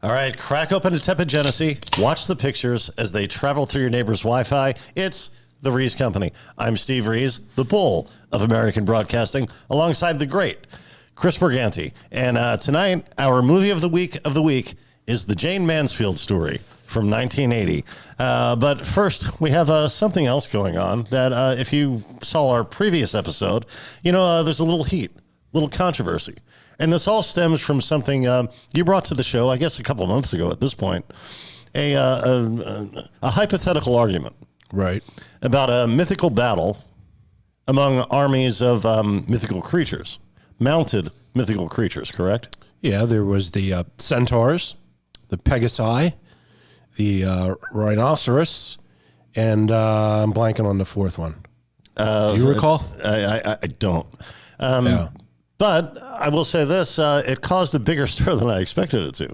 All right, crack open a tepid Genesee, watch the pictures as they travel through your neighbor's Wi-Fi. It's the Rees Company. I'm Steve Rees, the bull of American broadcasting, alongside the great Chris Morganti. And tonight, our movie of the week is the Jayne Mansfield Story from 1980. But first, we have something else going on that if you saw our previous episode, there's a little heat, little controversy. And this all stems from something you brought to the show, I guess a couple of months ago at this point, a hypothetical argument. Right. About a mythical battle among armies of mythical creatures, mounted mythical creatures, correct? Yeah, there was the centaurs, the pegasi, the rhinoceros, and I'm blanking on the fourth one. Do you recall? I don't. Yeah. But I will say this, it caused a bigger stir than I expected it to.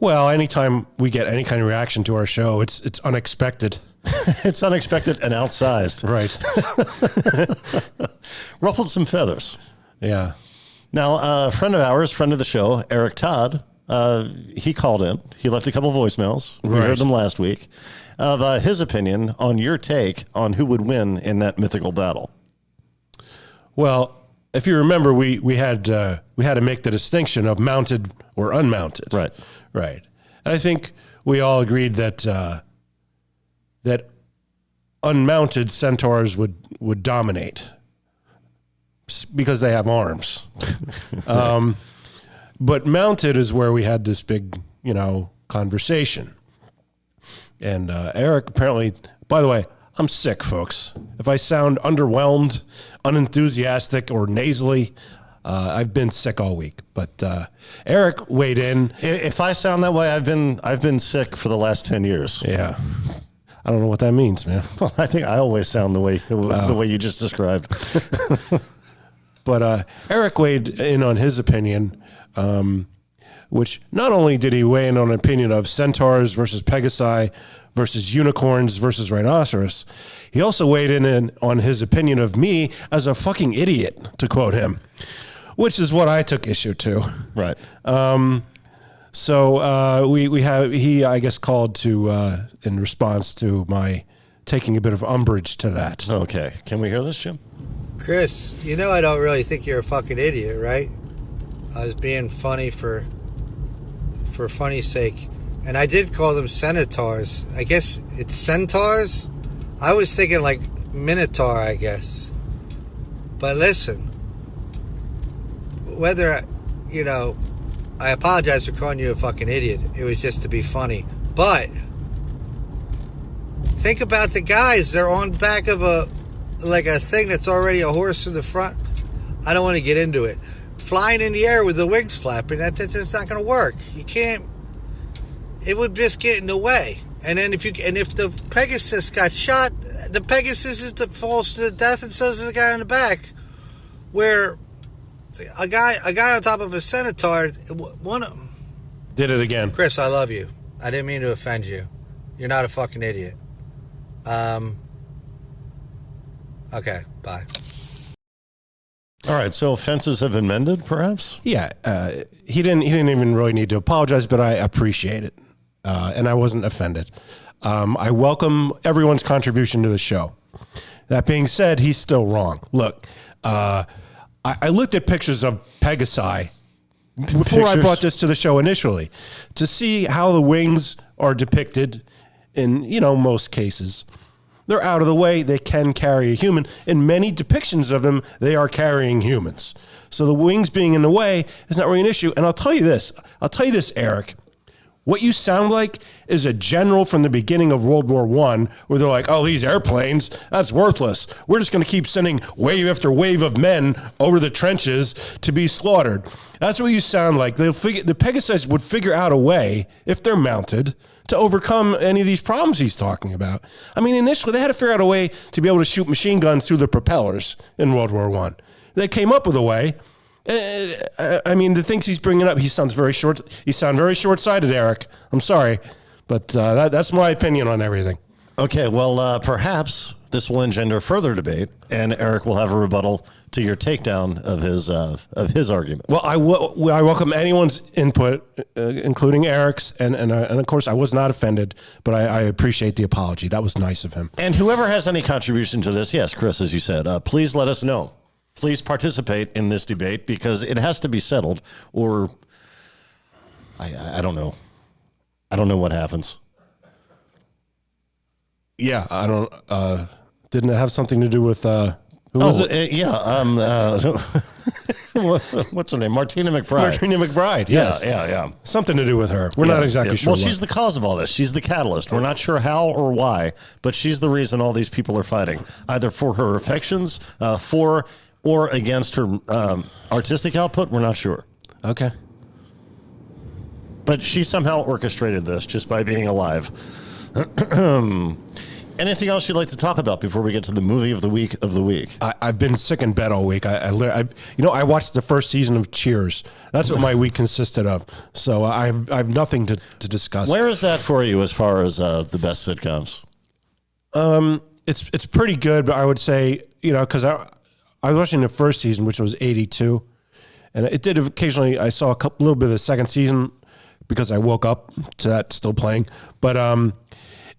Well, anytime we get any kind of reaction to our show, it's unexpected. It's unexpected and outsized. Right. Ruffled some feathers. Yeah. Now, a friend of ours, friend of the show, Eric Todd, he called in. He left a couple voicemails. We heard them last week of his opinion on your take on who would win in that mythical battle. Well, if you remember, we had to make the distinction of mounted or unmounted. Right. Right. And I think we all agreed that that unmounted centaurs would dominate because they have arms. But mounted is where we had this big, conversation. And Eric apparently, by the way, I'm sick, folks. If I sound underwhelmed, unenthusiastic, or nasally, I've been sick all week. But Eric weighed in. If I sound that way, I've been sick for the last 10 years. Yeah. I don't know what that means, man. Well, I think I always sound the way you just described. But Eric weighed in on his opinion, which not only did he weigh in on an opinion of centaurs versus pegasi versus unicorns versus rhinoceros, he also weighed in on his opinion of me as a fucking idiot, to quote him, which is what I took issue to. Right. So he, I guess, called to in response to my taking a bit of umbrage to that. Okay. Can we hear this, Jim? Chris, I don't really think you're a fucking idiot, right? I was being funny for funny's sake. And I did call them centaurs. I guess it's centaurs? I was thinking like minotaur, I guess. But listen, whether, I apologize for calling you a fucking idiot. It was just to be funny. But think about the guys. They're on back of a thing that's already a horse in the front. I don't want to get into it. Flying in the air with the wings flapping, that's just not going to work. You can't. It would just get in the way. And then if the Pegasus got shot, the Pegasus falls to the death, and so does the guy on the back. Where a guy on top of a centaur, Did it again. Chris, I love you. I didn't mean to offend you. You're not a fucking idiot. Okay, bye. All right, so offenses have been mended, perhaps? Yeah, he didn't even really need to apologize, but I appreciate it, and I wasn't offended. I welcome everyone's contribution to the show. That being said, he's still wrong. Look, I looked at pictures of Pegasi before I brought this to the show initially to see how the wings are depicted in, most cases. They're out of the way. They can carry a human. In many depictions of them, they are carrying humans. So the wings being in the way is not really an issue. And I'll tell you this, Eric. What you sound like is a general from the beginning of World War I, where they're like, oh, these airplanes, that's worthless. We're just going to keep sending wave after wave of men over the trenches to be slaughtered. That's what you sound like. The Pegasus would figure out a way, if they're mounted, to overcome any of these problems he's talking about. I mean, initially, they had to figure out a way to be able to shoot machine guns through the propellers in World War I. They came up with a way. I mean, the things he's bringing up, he sounds very short-sighted, Eric. I'm sorry, but that's my opinion on everything. Okay, well, perhaps this will engender further debate, and Eric will have a rebuttal to your takedown of his argument. Well, I welcome anyone's input, including Eric's, and of course I was not offended, but I appreciate the apology. That was nice of him. And whoever has any contribution to this, yes, Chris, as you said, please let us know. Please participate in this debate because it has to be settled, or I don't know. I don't know what happens. Yeah, I don't. Didn't it have something to do with? Who was it? What's her name? Martina McBride. Martina McBride. Yes. Yeah. Something to do with her. We're not exactly sure. Well, she's the cause of all this. She's the catalyst. We're not sure how or why, but she's the reason all these people are fighting, either for her affections, for or against her artistic output. We're not sure. Okay. But she somehow orchestrated this just by being alive. Anything else you'd like to talk about before we get to the movie of the week I've been sick in bed all week. I watched the first season of Cheers. That's what my week consisted of. So I have nothing to discuss. Where is that for you as far as the best sitcoms? It's pretty good, but I would say, because I was watching the first season, which was 82, and it did occasionally. I saw a little bit of the second season because I woke up to that still playing, but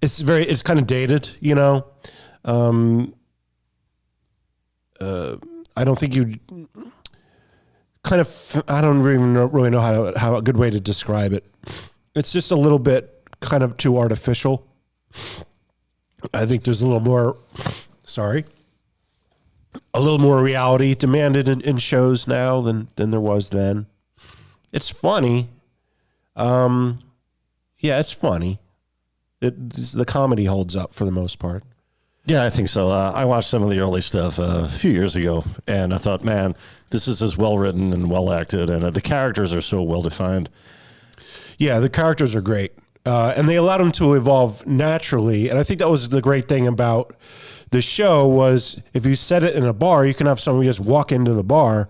it's kind of dated, I don't think you I don't really know how a good way to describe it. It's just a little bit kind of too artificial. I think there's a little more reality demanded in shows now than there was then. It's funny. It's funny. The comedy holds up for the most part. Yeah, I think so. I watched some of the early stuff a few years ago, and I thought, man, this is as well written and well acted, and the characters are so well defined. Yeah, the characters are great, and they allowed them to evolve naturally. And I think that was the great thing about the show was if you set it in a bar, you can have somebody just walk into the bar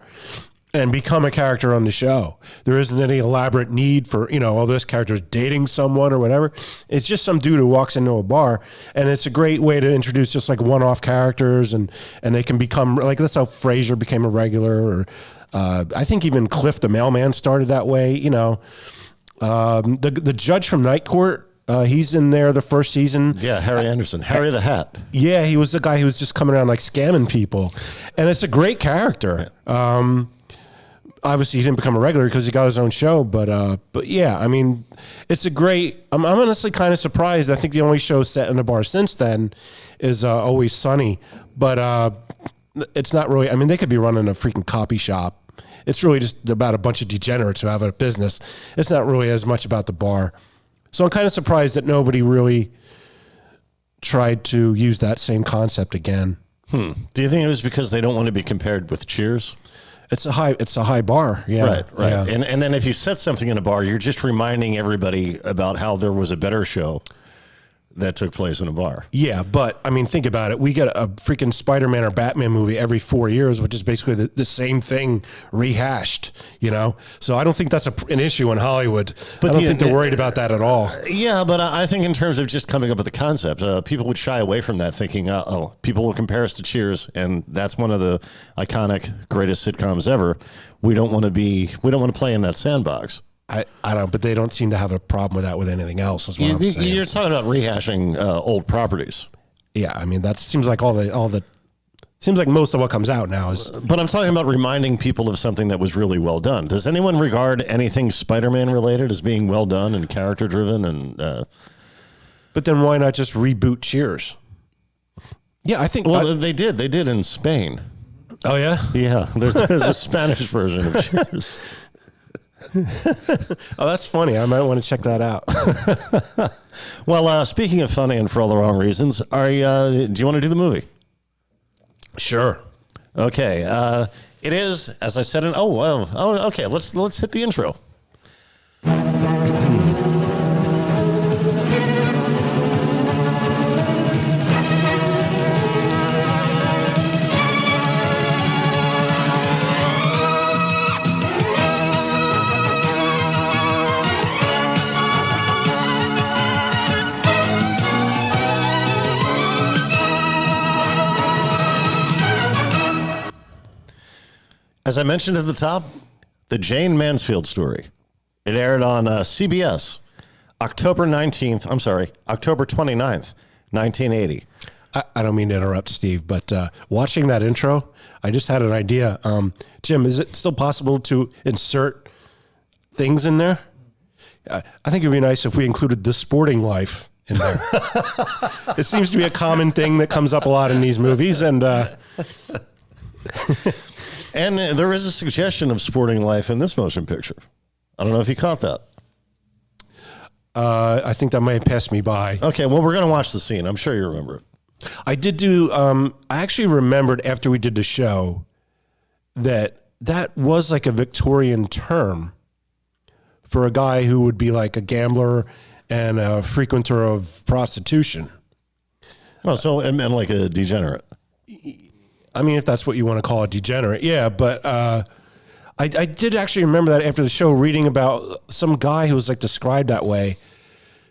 and become a character on the show. There isn't any elaborate need for, this character's dating someone or whatever. It's just some dude who walks into a bar, and it's a great way to introduce just like one-off characters, and they can become, like, that's how Frasier became a regular, or I think even Cliff the Mailman started that way, The judge from Night Court, he's in there the first season. Yeah, Harry Anderson. Harry the Hat. Yeah, he was the guy who was just coming around like scamming people. And it's a great character. Obviously, he didn't become a regular because he got his own show, but yeah, I mean, it's a great. I'm honestly kind of surprised. I think the only show set in a bar since then is Always Sunny, but it's not really. I mean, they could be running a freaking copy shop. It's really just about a bunch of degenerates who have a business. It's not really as much about the bar. So I'm kind of surprised that nobody really tried to use that same concept again. Do you think it was because they don't want to be compared with Cheers? It's a high bar. Yeah. Right. Yeah. And then if you set something in a bar, you're just reminding everybody about how there was a better show that took place in a bar. Yeah, but I mean, think about it. We get a freaking Spider-Man or Batman movie every 4 years, which is basically the same thing rehashed, So I don't think that's an issue in Hollywood. But I don't think they're worried about that at all. Yeah, but I think in terms of just coming up with the concept, people would shy away from that thinking, people will compare us to Cheers, and that's one of the iconic greatest sitcoms ever. We don't want to play in that sandbox. I don't, but they don't seem to have a problem with that with anything else. Is what I'm saying. You're talking about rehashing old properties. Yeah, I mean that seems like seems like most of what comes out now is. But I'm talking about reminding people of something that was really well done. Does anyone regard anything Spider-Man related as being well done and character driven? And but then why not just reboot Cheers? Yeah, I think. Well, they did. They did in Spain. Oh yeah, yeah. There's a Spanish version of Cheers. Oh, that's funny. I might want to check that out. Well, speaking of funny and for all the wrong reasons, do you want to do the movie? Sure. Okay. It is, as I said, okay. Let's hit the intro. As I mentioned at the top, the Jayne Mansfield Story. It aired on CBS October 29th, 1980. I don't mean to interrupt, Steve, but watching that intro, I just had an idea. Jim, is it still possible to insert things in there? I think it would be nice if we included The Sporting Life in there. It seems to be a common thing that comes up a lot in these movies. And and there is a suggestion of Sporting Life in this motion picture. I don't know if you caught that. I think that may have passed me by. Okay, well, we're going to watch the scene. I'm sure you remember it. I did do, I actually remembered after we did the show that was like a Victorian term for a guy who would be like a gambler and a frequenter of prostitution. Oh, so and like a degenerate. I mean, if that's what you want to call a degenerate, yeah. But I did actually remember that after the show, reading about some guy who was like described that way,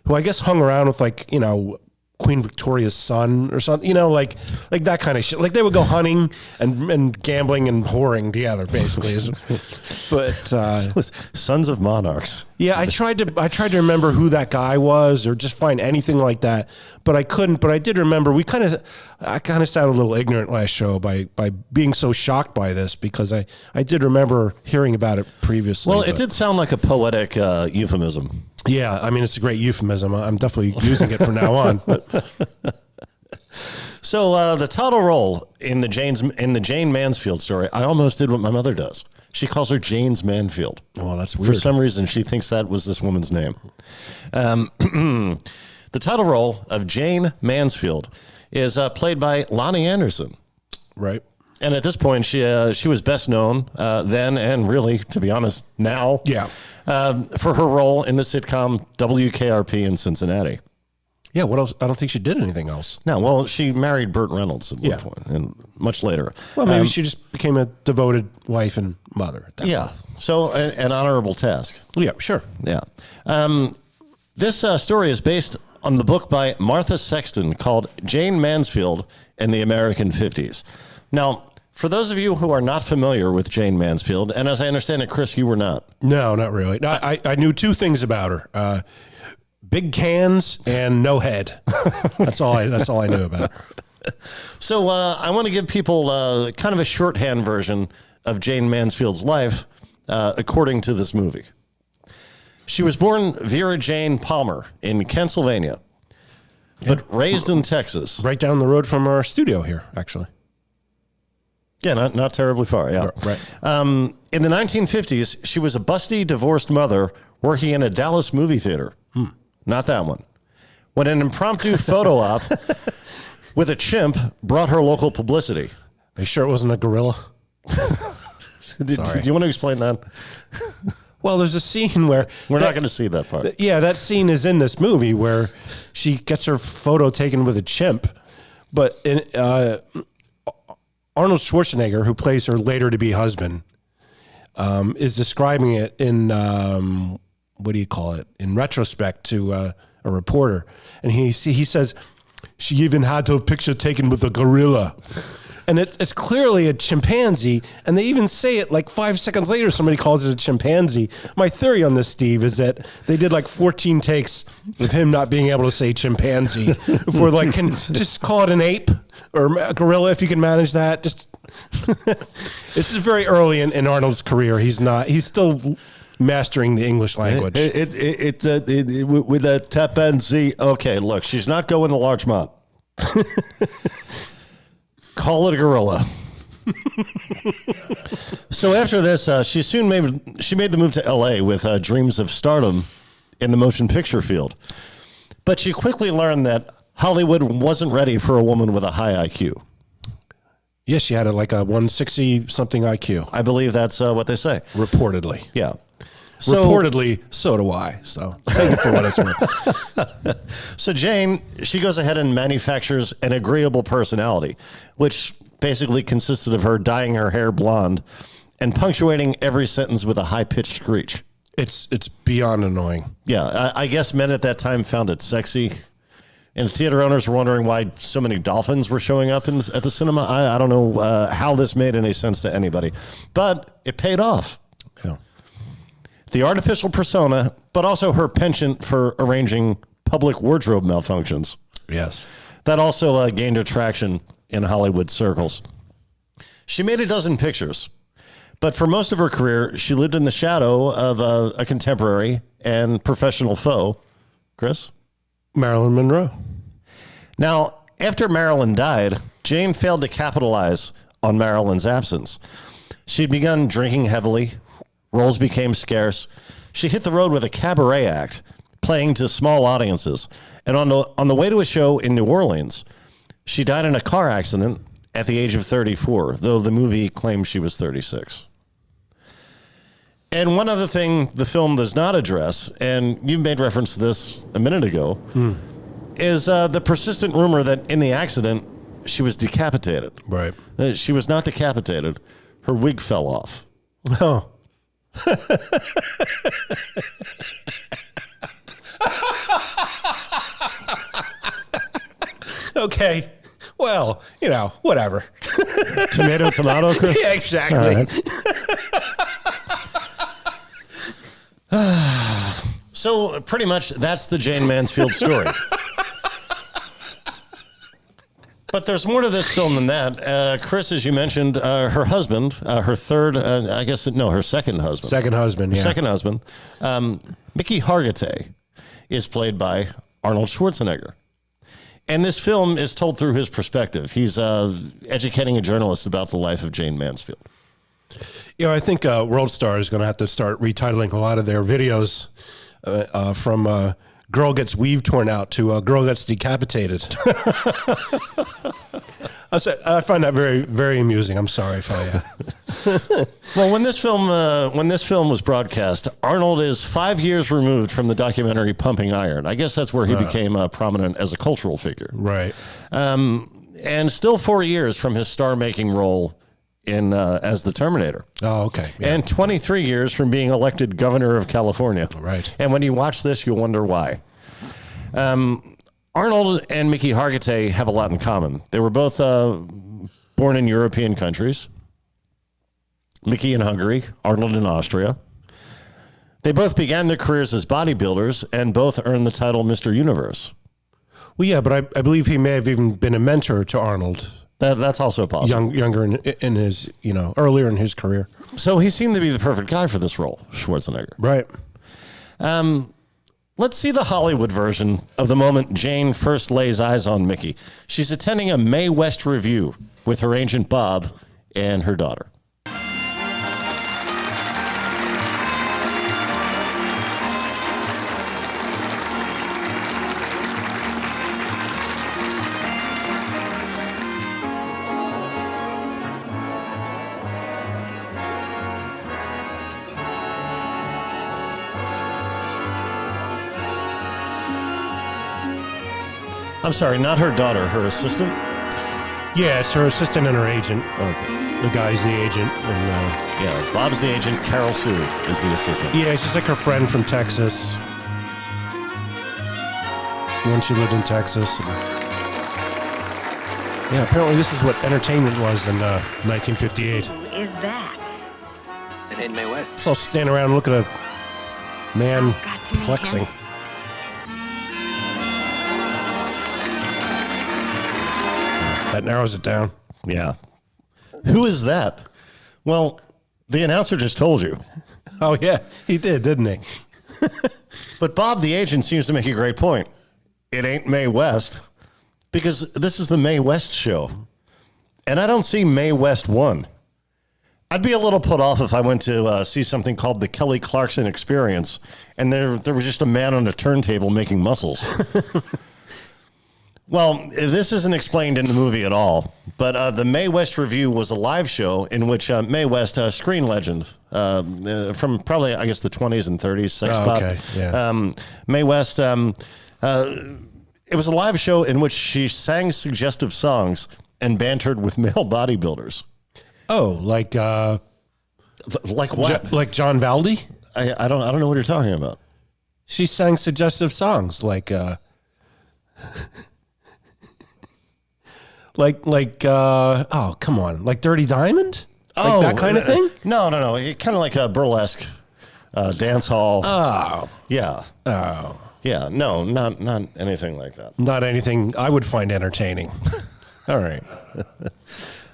who I guess hung around with like, you know, Queen Victoria's son or something, you know, like that kind of shit. Like they would go hunting and gambling and whoring together, basically. But Sons of Monarchs. yeah, I tried to remember who that guy was or just find anything like that, but I couldn't. But I did remember I kind of sounded a little ignorant last show by being so shocked by this, because I did remember hearing about it previously. Well, it did sound like a poetic euphemism. Yeah, I mean, it's a great euphemism. I'm definitely using it from now on. But. So the title role in the Jayne Mansfield Story, I almost did what my mother does. She calls her Jane's Mansfield. Oh, that's weird. For some reason, she thinks that was this woman's name. The title role of Jayne Mansfield is played by Loni Anderson. Right. And at this point, she was best known then and really, to be honest, now. Yeah. For her role in the sitcom WKRP in Cincinnati. Yeah, what else? I don't think she did anything else. No, well, she married Burt Reynolds at one Yeah. point, and much later. Well, maybe she just became a devoted wife and mother. At that Yeah, so an honorable task. point. Yeah, sure. Yeah. This story is based on the book by Martha Sexton called Jayne Mansfield and the American 50s. Now, for those of you who are not familiar with Jayne Mansfield, and as I understand it, Chris, you were not. No, not really. No, I knew two things about her: big cans and no head. That's all I knew about her. So I want to give people kind of a shorthand version of Jayne Mansfield's life, according to this movie. She was born Vera Jane Palmer in Pennsylvania, but raised in Texas. Right down the road from our studio here, actually. Yeah, not terribly far, yeah. Right. In the 1950s, she was a busty, divorced mother working in a Dallas movie theater. Not that one. When an impromptu photo op with a chimp brought her local publicity. Are you sure it wasn't a gorilla? Do you want to explain that? Well, there's a scene where... We're not going to see that part. Yeah, that scene is in this movie where she gets her photo taken with a chimp. But in, Arnold Schwarzenegger, who plays her later-to-be husband, is describing it in, what do you call it, in retrospect to a reporter. And he says, she even had her picture taken with a gorilla. And it's clearly a chimpanzee, and they even say it like 5 seconds later, somebody calls it a chimpanzee. My theory on this, Steve, is that they did like 14 takes of him not being able to say chimpanzee before like, just call it an ape or a gorilla if you can manage that. Just This is very early in Arnold's career. He's still mastering the English language. With a chimpanzee. Okay, look, she's not going the Larchmont. Call it a gorilla. So after this, she made the move to L.A. with dreams of stardom in the motion picture field. But she quickly learned that Hollywood wasn't ready for a woman with a high IQ. Yes, she had a 160-something IQ. I believe that's what they say. Reportedly. Yeah. Reportedly, so do I. So take it for what it's worth. So Jayne, she goes ahead and manufactures an agreeable personality, which basically consisted of her dyeing her hair blonde and punctuating every sentence with a high-pitched screech. It's beyond annoying. Yeah, I guess men at that time found it sexy And theater owners were wondering why so many dolphins were showing up at the cinema. I don't know how this made any sense to anybody, but it paid off. Yeah. The artificial persona, but also her penchant for arranging public wardrobe malfunctions. Yes. That also gained her traction in Hollywood circles. She made a dozen pictures, but for most of her career, she lived in the shadow of a contemporary and professional foe. Chris? Marilyn Monroe. Now, after Marilyn died, Jayne failed to capitalize on Marilyn's absence. She'd begun drinking heavily. Roles became scarce. She hit the road with a cabaret act, playing to small audiences. And on the way to a show in New Orleans, she died in a car accident at the age of 34, though the movie claims she was 36. And one other thing the film does not address, and you made reference to this a minute ago, is the persistent rumor that in the accident, she was decapitated. Right. She was not decapitated. Her wig fell off. Oh. Okay. Well, whatever. Tomato, Chris? Yeah, exactly. So pretty much that's the Jayne Mansfield story. But there's more to this film than that. Chris, as you mentioned, her husband, her second husband. Second husband, yeah. Second husband. Mickey Hargitay is played by Arnold Schwarzenegger. And this film is told through his perspective. He's educating a journalist about the life of Jayne Mansfield. I think World Star is going to have to start retitling a lot of their videos from girl gets weave torn out to girl gets decapitated. I find that very, very amusing. I'm sorry if I... Well, when this film was broadcast, Arnold is 5 years removed from the documentary Pumping Iron. I guess that's where he became prominent as a cultural figure. Right. And still 4 years from his star-making role in as the Terminator. Oh, okay. Yeah. And 23 years from being elected governor of California. Right. And when you watch this, you'll wonder why. Arnold and Mickey Hargitay have a lot in common. They were both born in European countries. Mickey in Hungary, Arnold in Austria. They both began their careers as bodybuilders and both earned the title Mr. Universe. Well, yeah, but I believe he may have even been a mentor to Arnold. That's also possible. Younger in his, earlier in his career. So he seemed to be the perfect guy for this role, Schwarzenegger. Right. Let's see the Hollywood version of the moment Jayne first lays eyes on Mickey. She's attending a Mae West review with her agent Bob and her daughter. I'm sorry, not her daughter, her assistant? Yeah, it's her assistant and her agent. Okay. The guy's the agent. And, Yeah, Bob's the agent, Carol Sue is the assistant. yeah, she's like her friend from Texas. When she lived in Texas. Yeah, apparently this is what entertainment was in 1958. Is that? It ain't Mae West. So I'll stand around and look at a man Got to meet flexing. him. That narrows it down. Yeah. Who is that? Well, the announcer just told you. Oh, yeah, he did, didn't he? But Bob, the agent, seems to make a great point. It ain't Mae West, because this is the Mae West show. And I don't see Mae West 1. I'd be a little put off if I went to see something called the Kelly Clarkson Experience, and there was just a man on a turntable making muscles. Well, this isn't explained in the movie at all, but the Mae West Review was a live show in which Mae West, a screen legend from probably, I guess, the 20s and 30s, sex pop. Okay, yeah. Mae West, it was a live show in which she sang suggestive songs and bantered with male bodybuilders. Oh, like Like what? like John Valdi? I don't know what you're talking about. She sang suggestive songs like Oh, come on. Like Dirty Diamond? Like that kind of thing? No. Kind of like a burlesque dance hall. Oh. Yeah. Oh. Yeah. No, not anything like that. Not anything I would find entertaining. All right. All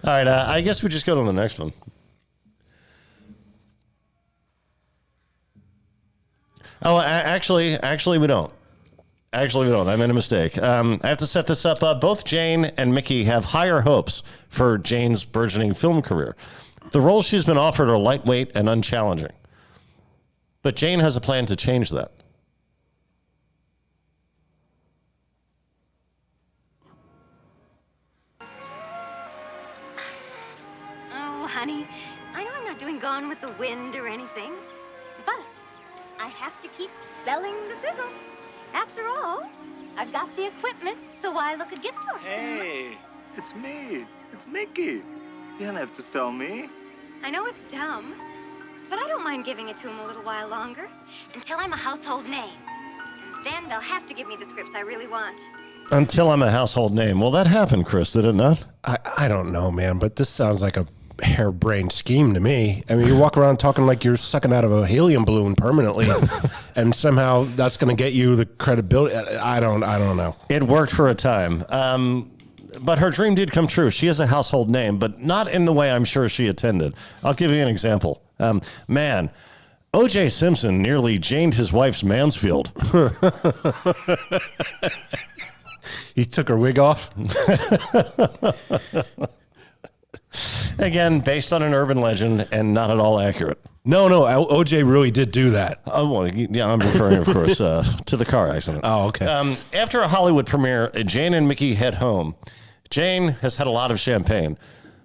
right. I guess we just go to the next one. Oh, actually, we don't. Actually, we don't. I made a mistake. I have to set this up. Both Jayne and Mickey have higher hopes for Jayne's burgeoning film career. The roles she's been offered are lightweight and unchallenging. But Jayne has a plan to change that. Oh, honey, I know I'm not doing Gone with the Wind or anything, but I have to keep selling the sizzle. After all, I've got the equipment, so why look a gift horse? Hey, it's me. It's Mickey. You don't have to sell me. I know it's dumb, but I don't mind giving it to him a little while longer, until I'm a household name. And then they'll have to give me the scripts I really want. Until I'm a household name. Well, that happened, Chris, did it not? I don't know, man, but this sounds like a harebrained scheme to me. I mean, you walk around talking like you're sucking out of a helium balloon permanently, and somehow that's going to get you the credibility. I don't know. It worked for a time. But her dream did come true. She is a household name, but not in the way I'm sure she intended. I'll give you an example. Man, O.J. Simpson nearly Janed his wife's Mansfield. He took her wig off. Again, based on an urban legend and not at all accurate. No, OJ really did do that. Oh, well, yeah, I'm referring, of course, to the car accident. Oh, okay. After a Hollywood premiere, Jayne and Mickey head home. Jayne has had a lot of champagne.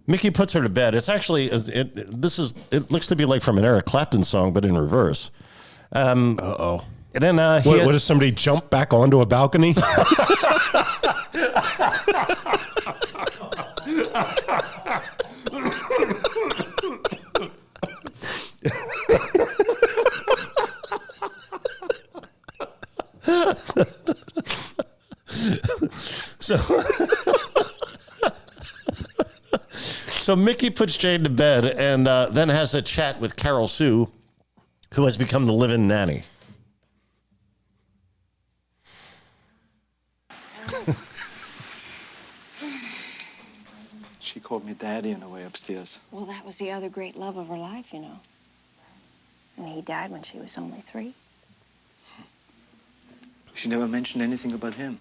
Mickey puts her to bed. It's actually, it looks to be like from an Eric Clapton song, but in reverse. Uh-oh. And then what does somebody jump back onto a balcony? So Mickey puts Jayne to bed and then has a chat with Carol Sue, who has become the live-in nanny. She called me daddy on the way upstairs. Well, that was the other great love of her life, you know. And he died when she was only 3. She never mentioned anything about him.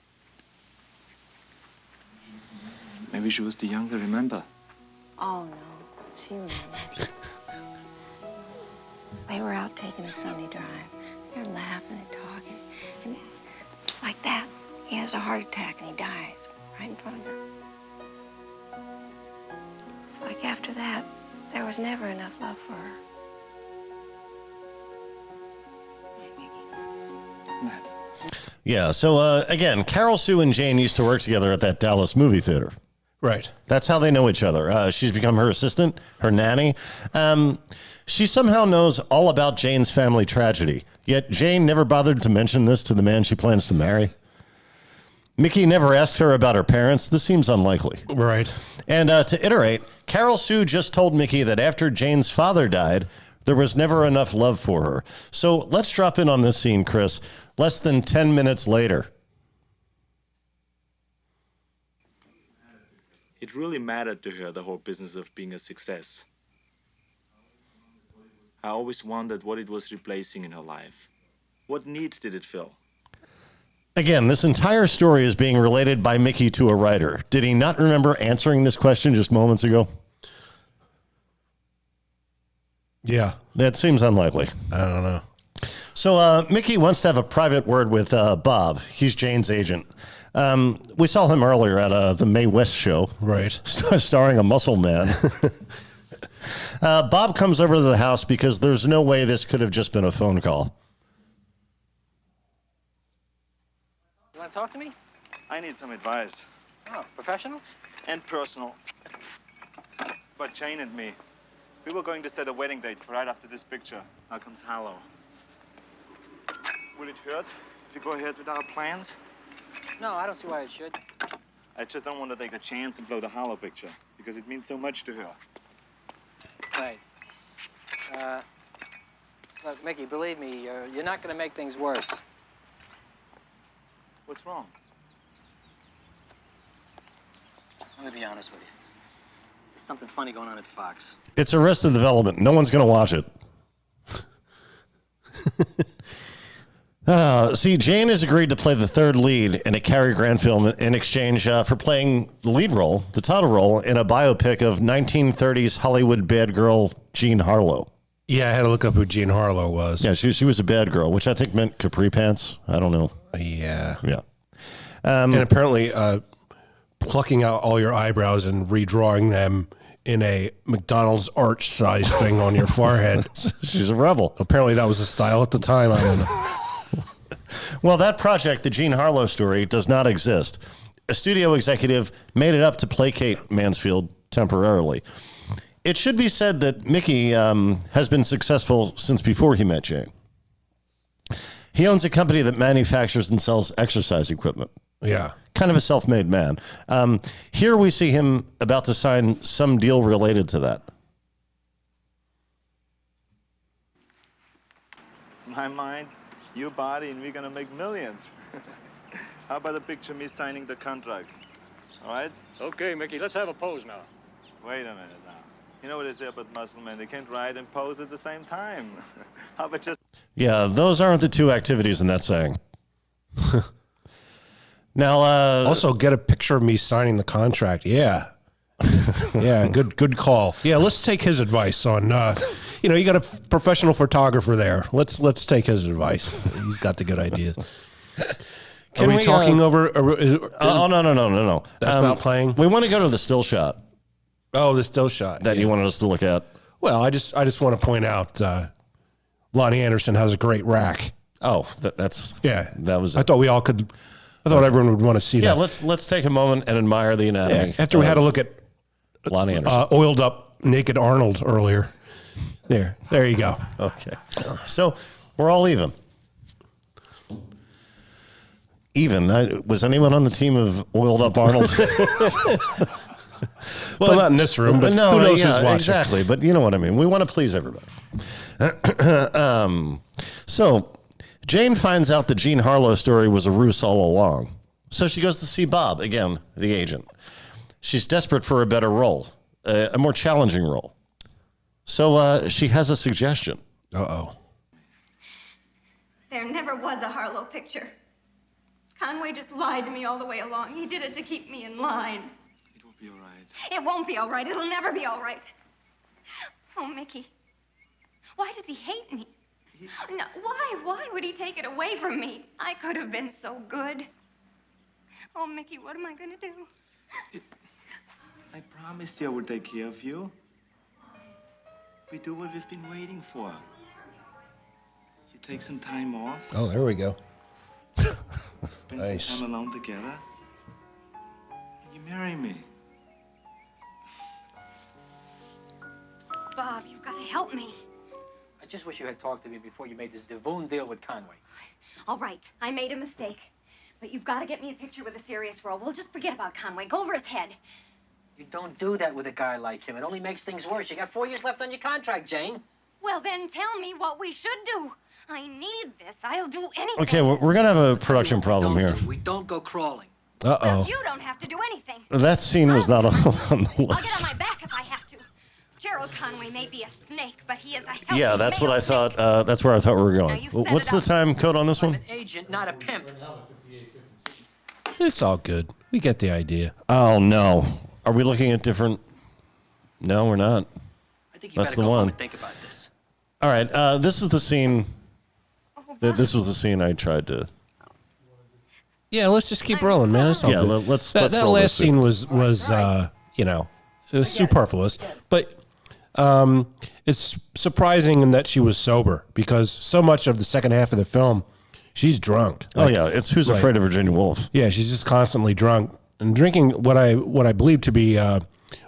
Maybe she was too young to remember. Oh, no. She remembers. They were out taking a Sunday drive. They're laughing and talking. And like that, he has a heart attack and he dies right in front of her. It's like after that, there was never enough love for her. Right, Mickey? Matt. Yeah, so again, Carol Sue and Jayne used to work together at that Dallas movie theater. Right. That's how they know each other. She's become her assistant, her nanny. She somehow knows all about Jane's family tragedy, yet Jayne never bothered to mention this to the man she plans to marry. Mickey never asked her about her parents. This seems unlikely. Right. And to iterate, Carol Sue just told Mickey that after Jane's father died, there was never enough love for her. So let's drop in on this scene, Chris. Less than 10 minutes later. It really mattered to her, the whole business of being a success. I always wondered what it was replacing in her life. What need did it fill? Again, this entire story is being related by Mickey to a writer. Did he not remember answering this question just moments ago? Yeah. That seems unlikely. I don't know. So Mickey wants to have a private word with Bob. He's Jane's agent. We saw him earlier at the Mae West show. Right. Starring a muscle man. Bob comes over to the house because there's no way this could have just been a phone call. You want to talk to me? I need some advice. Oh, professional? And personal. But Jayne and me, we were going to set a wedding date for right after this picture. Now comes Hallow. Will it hurt if we go ahead with our plans? No, I don't see why it should. I just don't want to take a chance and blow the Harlow picture because it means so much to her. Right. Look, Mickey, believe me, you're not going to make things worse. What's wrong? I'm going to be honest with you. There's something funny going on at Fox. It's Arrested Development. No one's going to watch it. See, Jayne has agreed to play the third lead in a Cary Grant film in exchange for playing the lead role, the title role, in a biopic of 1930s Hollywood bad girl Jean Harlow. Yeah, I had to look up who Jean Harlow was. Yeah, she was a bad girl, which I think meant capri pants. I don't know. Yeah. Yeah. And apparently plucking out all your eyebrows and redrawing them in a McDonald's arch size thing on your forehead. She's a rebel. Apparently that was the style at the time. I don't know. Well, that project, the Jean Harlow story, does not exist. A studio executive made it up to placate Mansfield temporarily. It should be said that Mickey has been successful since before he met Jayne. He owns a company that manufactures and sells exercise equipment. Yeah. Kind of a self-made man. Here we see him about to sign some deal related to that. My mind, your body, and we're gonna make millions. How about a picture of me signing the contract? All right? Okay, Mickey, let's have a pose now. Wait a minute now. You know what they say about muscle men? They can't ride and pose at the same time. How about just... Yeah, those aren't the two activities in that saying. Now, also get a picture of me signing the contract. Yeah. Yeah, good call. Yeah, let's take his advice on, you got a professional photographer there. Let's take his advice. He's got the good ideas. Are we talking over? Oh, no. That's not playing? We want to go to the still shot Oh, the still shot. that you wanted us to look at. Well, I just want to point out Lonnie Anderson has a great rack. Oh, that's... Yeah. That was... I thought we all could... I thought everyone would want to see Yeah, that. let's take a moment and admire the anatomy. Yeah, after we had a look at Lonnie Anderson. oiled up naked Arnold earlier. There you go. Okay. So we're all even. Even. Was anyone on the team of oiled up Arnold? Well, not in this room, but no, who knows yeah, who's watching. exactly. But you know what I mean. We want to please everybody. So Jayne finds out the Jean Harlow story was a ruse all along. So she goes to see Bob, again, the agent. She's desperate for a better role, a more challenging role. So she has a suggestion. Uh-oh. There never was a Harlow picture. Conway just lied to me all the way along. He did it to keep me in line. It will be all right. It won't be all right. It'll never be all right. Oh, Mickey. Why does he hate me? No, why? Why would he take it away from me? I could have been so good. Oh, Mickey, what am I going to do? I promised you I would take care of you. We do what we've been waiting for. You take some time off. Oh, there we go. Spend Nice. some time alone together. And you marry me. Bob, you've got to help me. I just wish you had talked to me before you made this Devon deal with Conway. All right, I made a mistake. But you've got to get me a picture with a serious role. We'll just forget about Conway. Go over his head. You don't do that with a guy like him. It only makes things worse. You got 4 years left on your contract, Jayne. Well, then tell me what we should do. I need this. I'll do anything. Okay, we're going to have a production problem here. We don't go crawling. Uh-oh. You don't have to do anything. That scene was not on the I'll get on list. my back if I have to. Gerald Conway may be a snake, but he is a healthy Yeah, that's what male I snake. thought. That's where I thought we were Now going. you set What's it the up. time code on this I'm one? an agent, not a pimp. It's all good. We get the idea. Oh, no. Are we looking at different... No, we're not. I think you That's better the go one. home and think about this. All right, this is the scene. Oh, This was the scene I tried to... Yeah, let's just keep rolling, man. It's all Yeah, good. let's that roll last this scene was it was superfluous. But it's surprising in that she was sober because so much of the second half of the film, she's drunk. Oh, yeah, it's Who's Afraid of Virginia Woolf. Yeah, she's just constantly drunk and drinking what I believe to be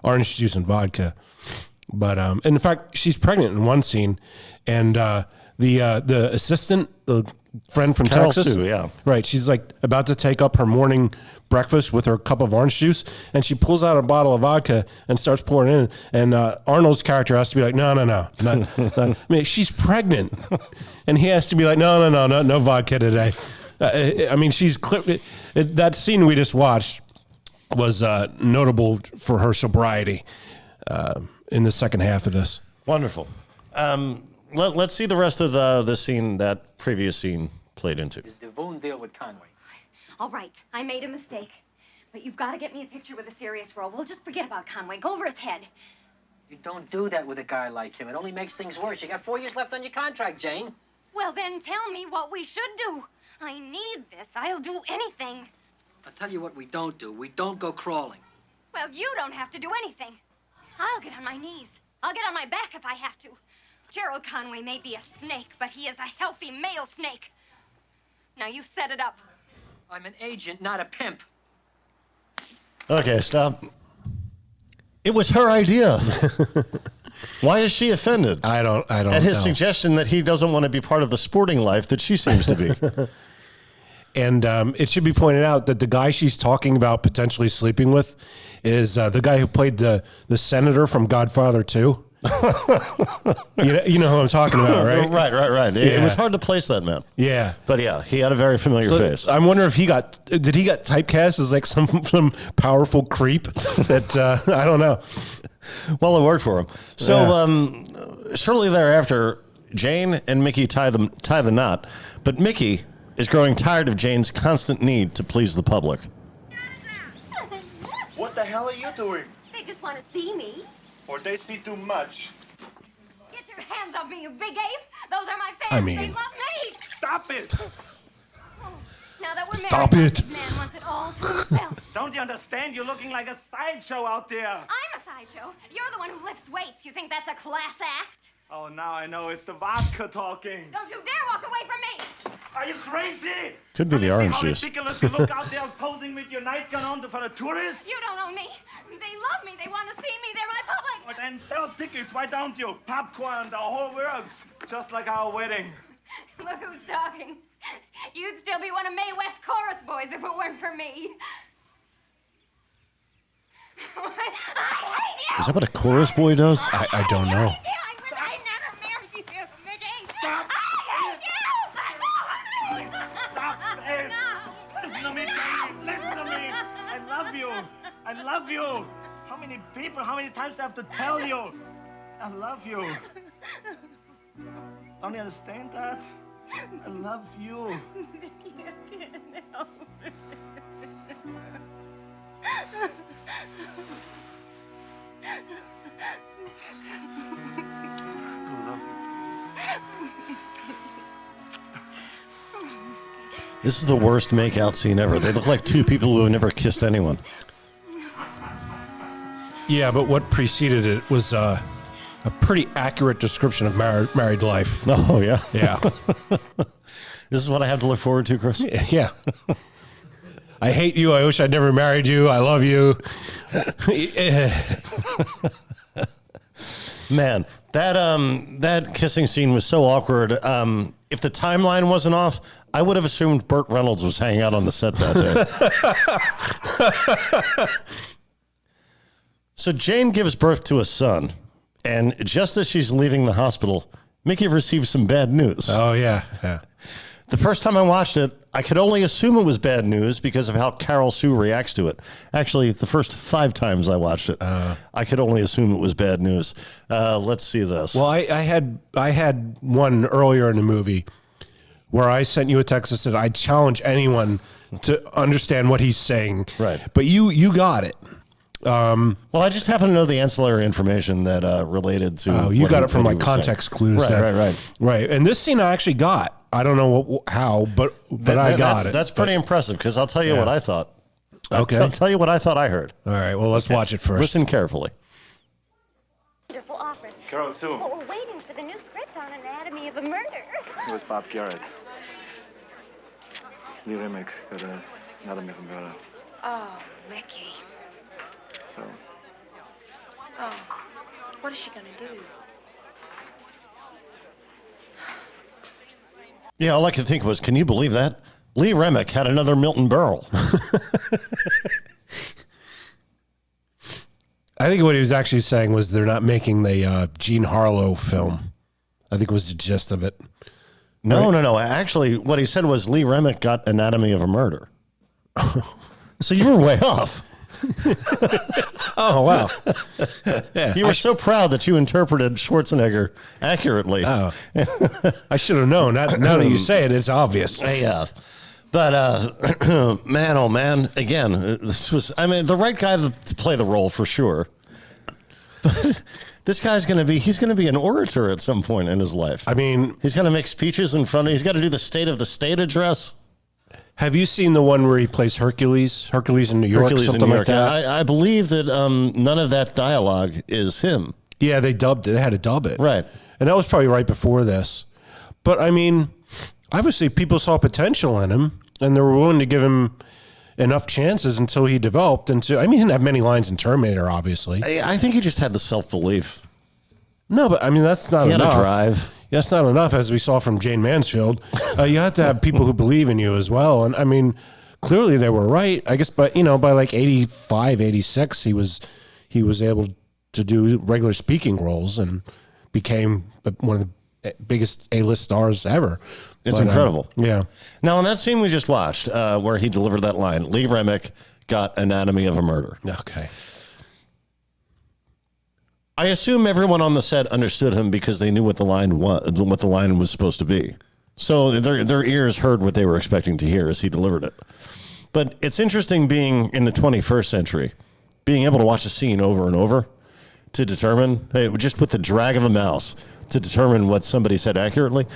orange juice and vodka. But in fact, she's pregnant in one scene, and the assistant, the friend from Carol Texas. Sue, yeah. Right. She's like about to take up her morning breakfast with her cup of orange juice, and she pulls out a bottle of vodka and starts pouring it in. And Arnold's character has to be like, no. I mean, she's pregnant. And he has to be like, no vodka today. I mean, she's clear. That scene we just watched was notable for her sobriety in the second half of this. Wonderful. Let's see the rest of the scene that previous scene played into. Is the Voon deal with Conway? All right, I made a mistake. But you've got to get me a picture with a serious role. We'll just forget about Conway. Go over his head. You don't do that with a guy like him. It only makes things worse. You got 4 years left on your contract, Jayne. Well, then tell me what we should do. I need this. I'll do anything. I'll tell you what we don't do. We don't go crawling. Well, you don't have to do anything. I'll get on my knees. I'll get on my back if I have to. Gerald Conway may be a snake, but he is a healthy male snake. Now you set it up. I'm an agent, not a pimp. Okay, stop. It was her idea. Why is she offended? I don't At his know. suggestion that he doesn't want to be part of the sporting life that she seems to be. And it should be pointed out that the guy she's talking about potentially sleeping with is the guy who played the senator from Godfather 2. you know who I'm talking about, right? Right. It was hard to place that man. Yeah. But yeah, he had a very familiar face. I'm wondering if did he got typecast as like some powerful creep that I don't know. Well, it worked for him. So shortly thereafter, Jayne and Mickey tie the knot, but Mickey is growing tired of Jayne's constant need to please the public. What the hell are you doing? They just want to see me. Or they see too much. Get your hands off me, you big ape. Those are my fans. I mean- They love me. Stop it! Now that we're Stop married, it. this man wants it all to himself. Don't you understand? You're looking like a sideshow out there. I'm a sideshow. You're the one who lifts weights. You think that's a class act? Oh, now I know. It's the vodka talking. Don't you dare walk away from me. Are you crazy? Could be Don't the you see orange how juice. ridiculous you look out there posing with your nightgown on for the tourists? You don't own me. They love me. They want to see me. They're my public. Well, then sell tickets. Why don't you? Popcorn, the whole works. Just like our wedding. Look who's talking. You'd still be one of Mae West chorus boys if it weren't for me. I hate you. Is that what a chorus boy does? I don't know. I wish I never married you, Mickey. Stop. I hate you. Stop it. Listen to me, Jayne. Listen to me. I love you. I love you. How many times do I have to tell you? I love you. Don't you understand that? I love you. Mickey, I can't help it. I love you. This is the worst makeout scene ever. They look like two people who have never kissed anyone. Yeah, but what preceded it was a pretty accurate description of married life. Oh, yeah. Yeah. This is what I have to look forward to, Chris. Yeah. I hate you. I wish I'd never married you. I love you. Man, that kissing scene was so awkward. If the timeline wasn't off, I would have assumed Burt Reynolds was hanging out on the set that day. So Jayne gives birth to a son, and just as she's leaving the hospital, Mickey receives some bad news. Oh, yeah. Yeah. The first time I watched it, I could only assume it was bad news because of how Carol Sue reacts to it. Actually, the first 5 times I watched it, I could only assume it was bad news. Let's see this. Well, I had one earlier in the movie where I sent you a text that said I'd challenge anyone to understand what he's saying. Right. But you got it. Well, I just happen to know the ancillary information that related to. Oh, you what got he- it from what he like was context saying. clues. Right. Right. And this scene I actually got. I don't know how, but I got it. That's pretty impressive because I'll tell you what I thought. Okay. I'll tell you what I thought I heard. All right. Well, let's watch it first. Listen carefully. Wonderful offers. Carol Sue. But we're waiting for the new script on Anatomy of a Murder. It was Bob Garrett. The remake got Anatomy of a Murder. Oh, Mickey. So, Oh, what is she gonna do? Yeah, all I could think was, can you believe that? Lee Remick had another Milton Berle. I think what he was actually saying was they're not making the Jean Harlow film. I think was the gist of it. No. Actually, what he said was Lee Remick got Anatomy of a Murder. So you were way off. Oh, wow. Yeah, You were so proud that you interpreted Schwarzenegger accurately. Oh, I should have known. Now that you say it, it's obvious. Yeah. But, man, oh, man, again, this was, I mean, the right guy to play the role for sure. But this guy's he's going to be an orator at some point in his life. I mean, he's going to make speeches in front of, he's got to do the State of the State address. have you seen the one where he plays Hercules? Hercules in New York, something in New like York. that? I believe that none of that dialogue is him. Yeah, they dubbed it. They had to dub it. Right. And that was probably right before this. But, I mean, obviously people saw potential in him, and they were willing to give him enough chances until he developed into, I mean, he didn't have many lines in Terminator, obviously. I think he just had the self-belief. No, but, I mean, that's not He had enough. a drive. That's not enough, as we saw from Jayne Mansfield. You have to have people who believe in you as well. And, I mean, clearly they were right. I guess, but, by like 85, 86, he was able to do regular speaking roles and became one of the biggest A-list stars ever. It's incredible. Yeah. Now, in that scene we just watched, where he delivered that line, Lee Remick got Anatomy of a Murder. Okay. I assume everyone on the set understood him because they knew what the line was supposed to be. So their ears heard what they were expecting to hear as he delivered it. But it's interesting being in the 21st century, being able to watch a scene over and over to determine, just with the drag of a mouse, to determine what somebody said accurately.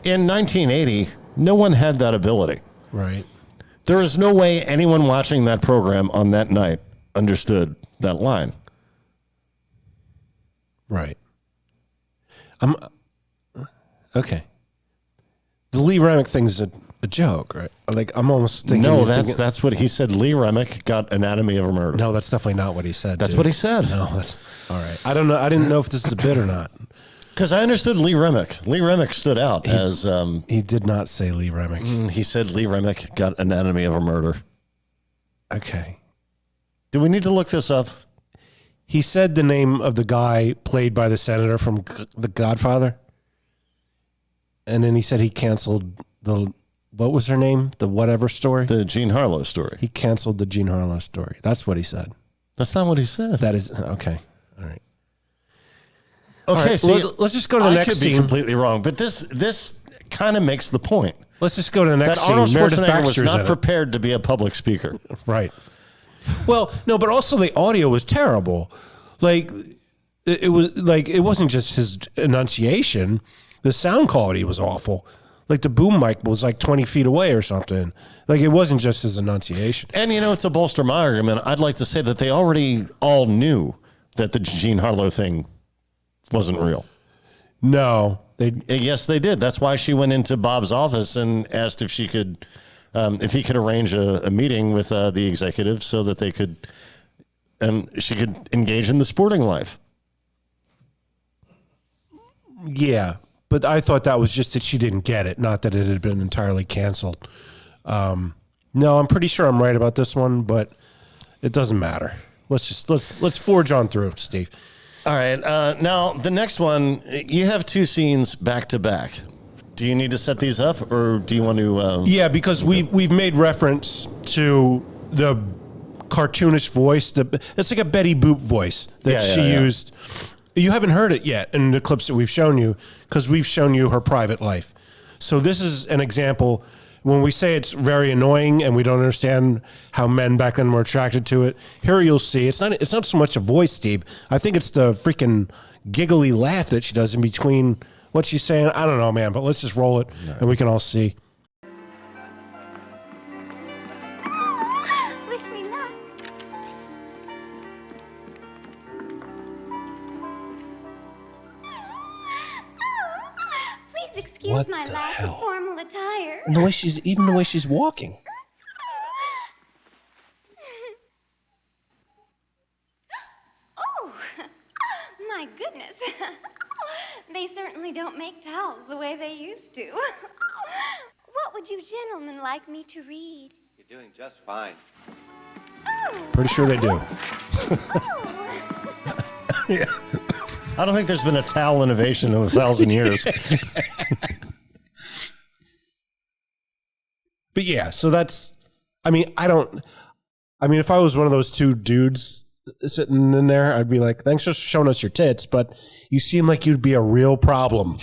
In 1980, no one had that ability. Right. There is no way anyone watching that program on that night understood that line. Right. Okay. The Lee Remick thing's a joke, right? Like, I'm almost thinking. No, that's what he said. Lee Remick got Anatomy of a Murder. No, that's definitely not what he said. That's dude. what he said. No, that's all right. I don't know. I didn't know if this is a bit or not. Because I understood Lee Remick. Lee Remick stood out as. He did not say Lee Remick. He said Lee Remick got Anatomy of a Murder. Okay. Do we need to look this up? He said the name of the guy played by the senator from The Godfather. And then he said he canceled what was her name? The whatever story? The Jean Harlow story. He canceled the Jean Harlow story. That's what he said. That's not what he said. That is, okay. All right. Okay, right, see, let's just go to the next I could be scene. completely wrong, but this kind of makes the point. Let's just go to the next That scene. Arnold Meredith Schwarzenegger was Baxter's in not it. prepared to be a public speaker. Right. Well, no, but also the audio was terrible. Like it wasn't just his enunciation. The sound quality was awful. Like the boom mic was like 20 feet away or something. Like it wasn't just his enunciation. And to bolster my argument, I'd like to say that they already all knew that the Jean Harlow thing wasn't real. No, yes, they did. That's why she went into Bob's office and asked if she could, if he could arrange a meeting with the executive so that they could, she could engage in the sporting life. Yeah, but I thought that was just that she didn't get it, not that it had been entirely canceled. No, I'm pretty sure I'm right about this one, but it doesn't matter. Let's forge on through, Steve. All right. Now, the next one, you have two scenes back to back. Do you need to set these up, or do you want to? Yeah, because we've made reference to the cartoonish voice. It's like a Betty Boop voice that she used. You haven't heard it yet in the clips that we've shown you because we've shown you her private life. So this is an example. When we say it's very annoying and we don't understand how men back then were attracted to it, here you'll see it's not so much a voice, Steve. I think it's the freaking giggly laugh that she does in between what she's saying. I don't know, man, but let's just roll it and we can all see. Wish me luck. Please excuse What my the lack hell? of formal attire. The way she's walking. Oh, my goodness. They certainly don't make towels the way they used to. What would you gentlemen like me to read? You're doing just fine. Oh. Pretty sure they do. Yeah. I don't think there's been a towel innovation in 1,000 years. But yeah, so that's, I mean, if I was one of those two dudes sitting in there, I'd be like, thanks for showing us your tits, but you seem like you'd be a real problem.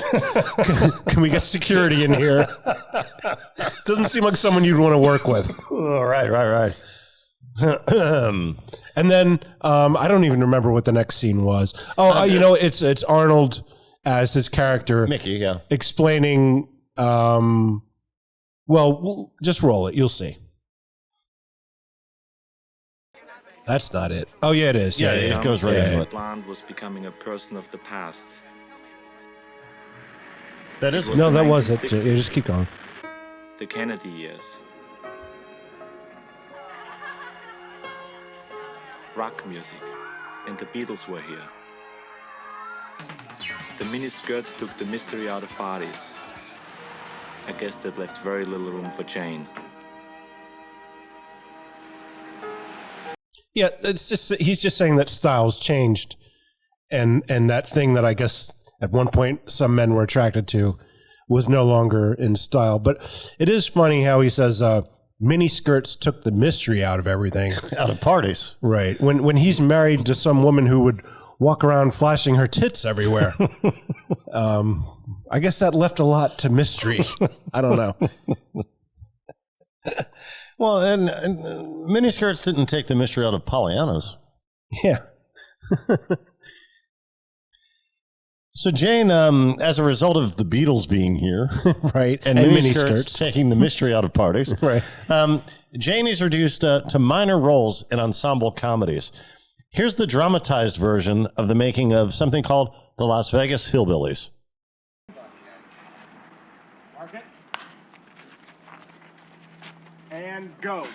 Can we get security in here? Doesn't seem like someone you'd want to work with. Oh, right. And then I don't even remember what the next scene was. Oh, it's Arnold as his character, Mickey, yeah, explaining. Well, just roll it. You'll see. That's not it. Oh, yeah, it is. Yeah, it goes right into it. Plant was becoming a person of the past. That is No, that was it. Yeah, just keep going. The Kennedy years. Rock music, and the Beatles were here. The miniskirt took the mystery out of parties. I guess that left very little room for Jayne. Yeah, it's just that he's just saying that styles changed, and that thing that I guess at one point some men were attracted to was no longer in style. But it is funny how he says mini skirts took the mystery out of everything, out of parties. Right. When he's married to some woman who would walk around flashing her tits everywhere. I guess that left a lot to mystery. I don't know. Well, and miniskirts didn't take the mystery out of Pollyannas. Yeah. So Jayne, as a result of the Beatles being here, right, and miniskirts taking the mystery out of parties, right, Jayne is reduced to minor roles in ensemble comedies. Here's the dramatized version of the making of something called The Las Vegas Hillbillies. Mark it. And go.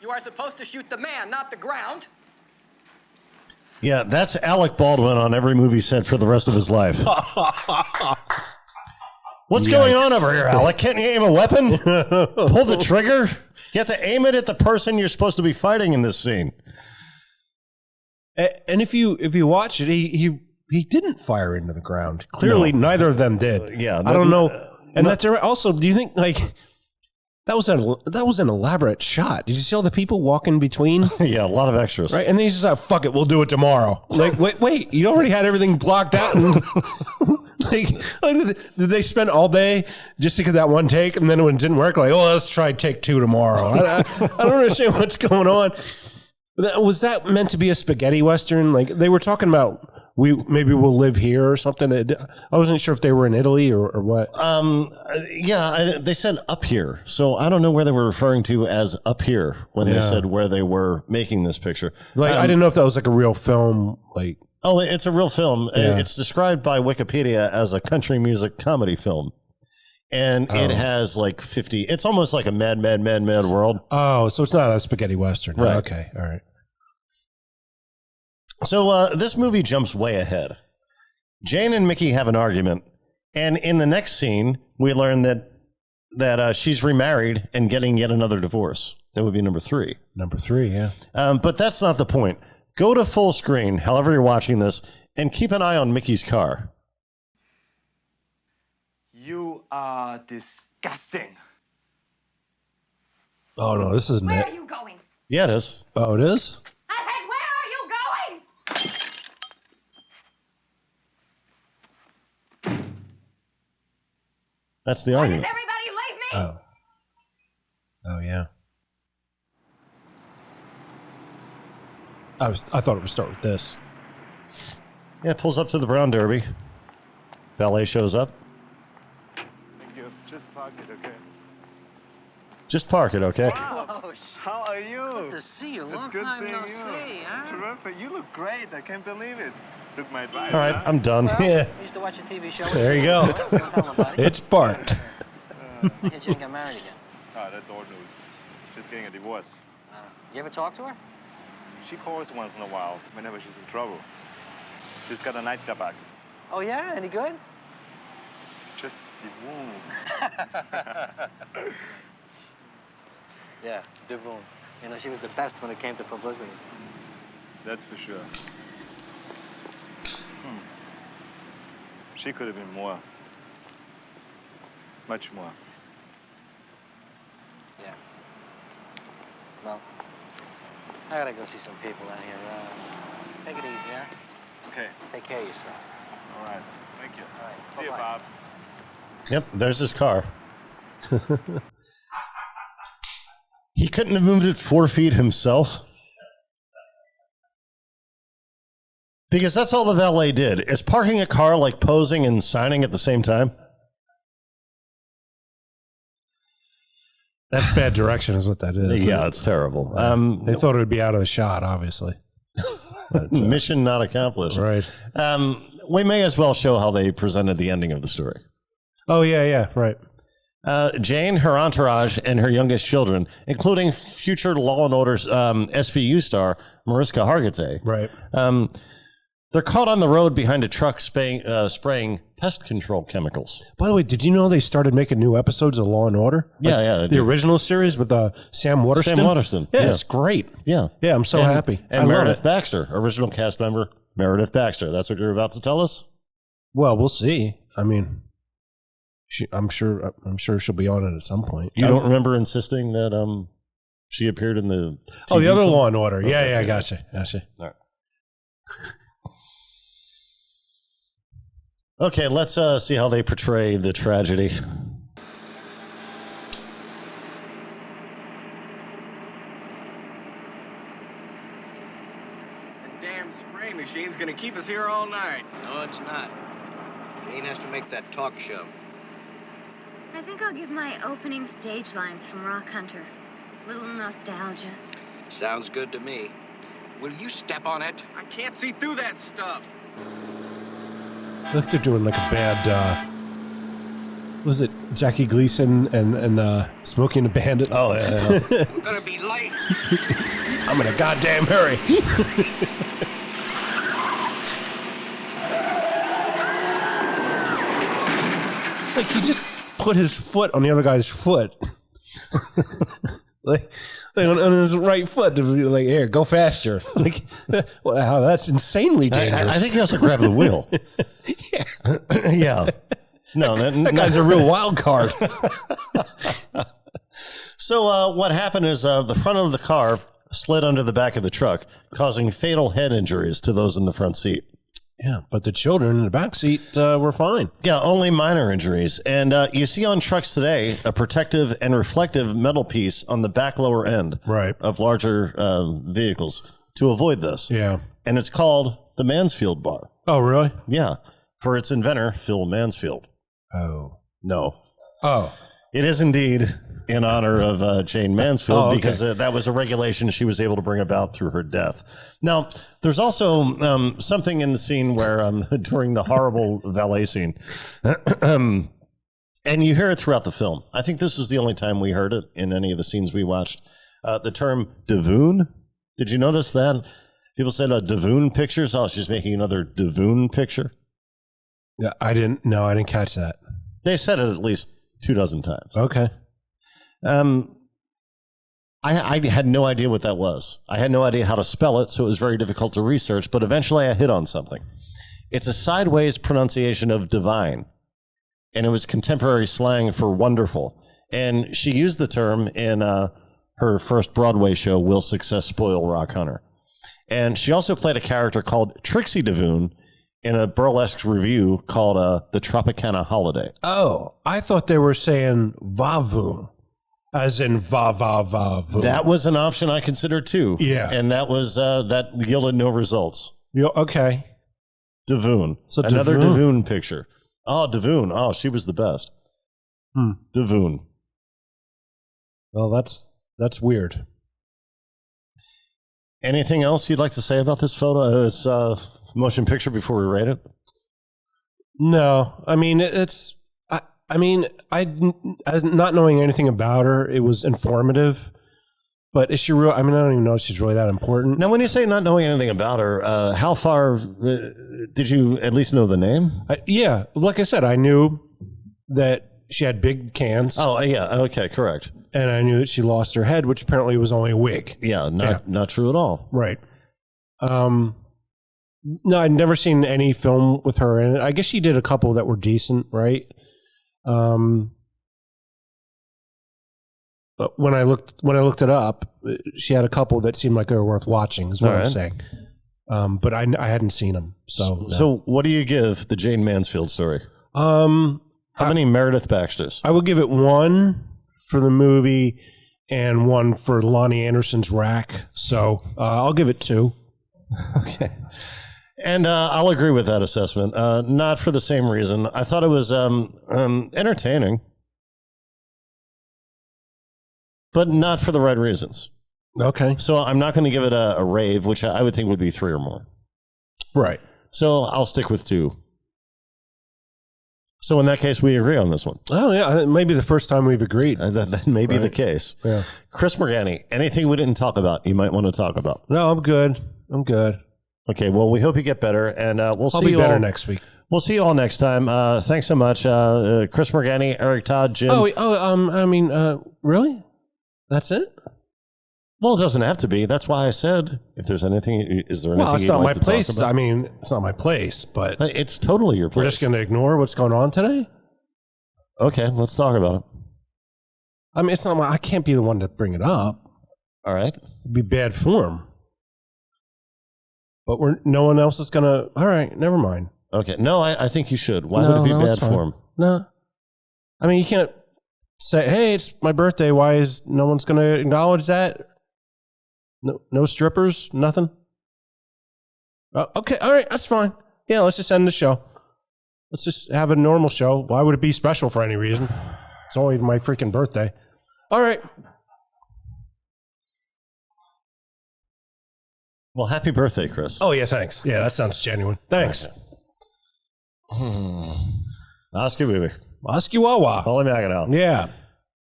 You are supposed to shoot the man, not the ground. Yeah, that's Alec Baldwin on every movie set for the rest of his life. What's going on over here, Alec? Can't you aim a weapon? Pull the trigger? You have to aim it at the person you're supposed to be fighting in this scene. And if you watch it, he didn't fire into the ground. Clearly, neither of them did. Yeah, I don't know. And that's also. Do you think that was an elaborate shot? Did you see all the people walking between? Yeah, a lot of extras. Right, and then he's just like, "Fuck it, we'll do it tomorrow." Like, wait, you already had everything blocked out. And did they spend all day just to get that one take, and then when it didn't work, like, oh, let's try take two tomorrow. I don't understand what's going on. Was that meant to be a spaghetti western? Like they were talking about. Maybe we'll live here or something. I wasn't sure if they were in Italy or what. They said up here. So I don't know where they were referring to as up here when they said where they were making this picture. Like I didn't know if that was like a real film. Like it's a real film. Yeah. It's described by Wikipedia as a country music comedy film. And it has like 50. It's almost like a Mad World. Oh, so it's not a spaghetti western. Right. Okay. All right. So this movie jumps way ahead. Jayne and Mickey have an argument, and in the next scene, we learn that she's remarried and getting yet another divorce. That would be number 3. Number 3, yeah. But that's not the point. Go to full screen, however you're watching this, and keep an eye on Mickey's car. You are disgusting. Oh, no, this isn't Where it. are you going? Yeah, it is. Oh, it is? I said, where are you going? That's the Why argument. does everybody leave me? Oh, yeah. I thought it would start with this. Yeah, it pulls up to the Brown Derby. Valet shows up. park it, okay? Just park it, okay? Wow. How are you? Good to see you. It's Long good time seeing no you. see, huh? Terrific. You look great. I can't believe it. Took my advice. All right, huh? I'm done. Yeah. I used to watch a TV show. There you go. Don't tell nobody. It's Bart. I hear Jayne got married again. Oh, that's old news. She's getting a divorce. You ever talk to her? She calls once in a while whenever she's in trouble. She's got a nightclub act. Oh, yeah? Any good? Just the woo. Yeah, Devon. You know, she was the best when it came to publicity. That's for sure. She could have been more. Much more. Yeah. Well, I gotta go see some people out here. Take it easy, huh? Okay. Take care of yourself. All right. Thank you. All right. See you, Bye-bye. Bob. Yep, there's his car. He couldn't have moved it 4 feet himself. Because that's all the valet did. Is parking a car like posing and signing at the same time? That's bad direction is what that is. Yeah, it's terrible. They thought it would be out of the shot, obviously. But, mission not accomplished. Right. We may as well show how they presented the ending of the story. Oh, yeah, right. Jayne, her entourage, and her youngest children, including future Law & Order's SVU star, Mariska Hargitay. Right. They're caught on the road behind a truck spraying pest control chemicals. By the way, did you know they started making new episodes of Law & Order? Yeah. The original series with Sam Waterston? Sam Waterston. Yeah, it's great. Yeah. Yeah, I'm so happy. And I love Meredith it. Baxter, original cast member, Meredith Baxter. That's what you're about to tell us? Well, we'll see. I mean, I'm sure she'll be on it at some point. You don't remember insisting that she appeared in the Oh, the TV other film? Law & Order. Okay, Yeah, gotcha. All right. Okay, let's see how they portray the tragedy. The damn spray machine's gonna keep us here all night. No, it's not. Jayne has to make that talk show. I think I'll give my opening stage lines from Rock Hunter. Little nostalgia. Sounds good to me. Will you step on it? I can't see through that stuff. Look, they're doing like a bad, was it Jackie Gleason and Smokey and the Bandit? Oh, yeah. We're gonna be late. I'm in a goddamn hurry. Like, he just put his foot on the other guy's foot. like on his right foot to be like, here, go faster. Like, wow, that's insanely dangerous. I think he also grabbed the wheel. Yeah. No, that guy's a real wild card. So what happened is the front of the car slid under the back of the truck, causing fatal head injuries to those in the front seat. Yeah, but the children in the back seat were fine. Yeah, only minor injuries. And you see on trucks today a protective and reflective metal piece on the back lower end of larger vehicles to avoid this. Yeah. And it's called the Mansfield Bar. Oh, really? Yeah, for its inventor, Phil Mansfield. Oh. No. Oh. It is indeed in honor of Jayne Mansfield, okay. because that was a regulation she was able to bring about through her death. Now, there's also something in the scene where during the horrible valet scene, and you hear it throughout the film. I think this is the only time we heard it in any of the scenes we watched. The term Devoon. Did you notice that? People said Devoon pictures. Oh, she's making another Devoon picture. Yeah, I didn't catch that. They said it at least 24 times. Okay. I had no idea what that was. I had no idea how to spell it, so it was very difficult to research, but eventually I hit on something. It's a sideways pronunciation of divine, and it was contemporary slang for wonderful. And she used the term in her first Broadway show, Will Success Spoil Rock Hunter? And she also played a character called Trixie Devoon in a burlesque review called The Tropicana Holiday. Oh, I thought they were saying vavoom, as in va-va-va-voom. That was an option I considered too. Yeah. And that was, that yielded no results. Okay. Devoon. So another Devoon. Devoon picture. Oh, Devoon. Oh, she was the best. Davoon. Well, that's weird. Anything else you'd like to say about this photo, this motion picture before we rate it? No, I mean it's. As not knowing anything about her, it was informative. But is she real? I mean, I don't even know if she's really that important. Now, when you say not knowing anything about her, how far did you at least know the name? Yeah, like I said, I knew that she had big cans. Oh, yeah. Okay, correct. And I knew that she lost her head, which apparently was only a wig. Yeah, not true at all. Right. No, I'd never seen any film with her in it. I guess she did a couple that were decent, right? But when I looked it up, she had a couple that seemed like they were worth watching. Is what I'm saying. But I hadn't seen them. So what do you give the Jayne Mansfield Story? How many Meredith Baxters? I would give it 1 for the movie and 1 for Loni Anderson's rack. So I'll give it 2. Okay. And I'll agree with that assessment. Not for the same reason. I thought it was entertaining, but not for the right reasons. Okay. So I'm not going to give it a rave, which I would think would be 3 or more. Right. So I'll stick with 2. So in that case, we agree on this one. Oh, yeah. Maybe the first time we've agreed. That may be the case. Yeah. Chris Morgani, anything we didn't talk about you might want to talk about? No, I'm good. Okay, well, we hope you get better, and we'll see you better all next week. We'll see you all next time. Thanks so much, Chris Morgani, Eric Todd, Jim. Really? That's it? Well, it doesn't have to be. That's why I said, if there's anything, is there anything Well, it's you'd not like my to place. talk about? I mean, it's not my place, but It's totally your place. we're just going to ignore what's going on today? Okay, let's talk about it. I mean, it's not I can't be the one to bring it up. All right. It'd be bad form. But no one else is going to... All right, never mind. Okay. No, I think you should. Why would it be it's bad fine. form? No. I mean, you can't say, hey, it's my birthday. Why is no one's going to acknowledge that? No strippers? Nothing? Okay, all right, that's fine. Yeah, let's just end the show. Let's just have a normal show. Why would it be special for any reason? It's only my freaking birthday. All right. Well, happy birthday, Chris. Oh, yeah, thanks. Yeah, that sounds genuine. Thanks. Ask you, baby. Ask you, Wawa. Holy Magadal. Yeah.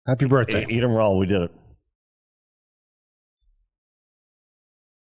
Happy birthday. Eat 'em raw. We did it.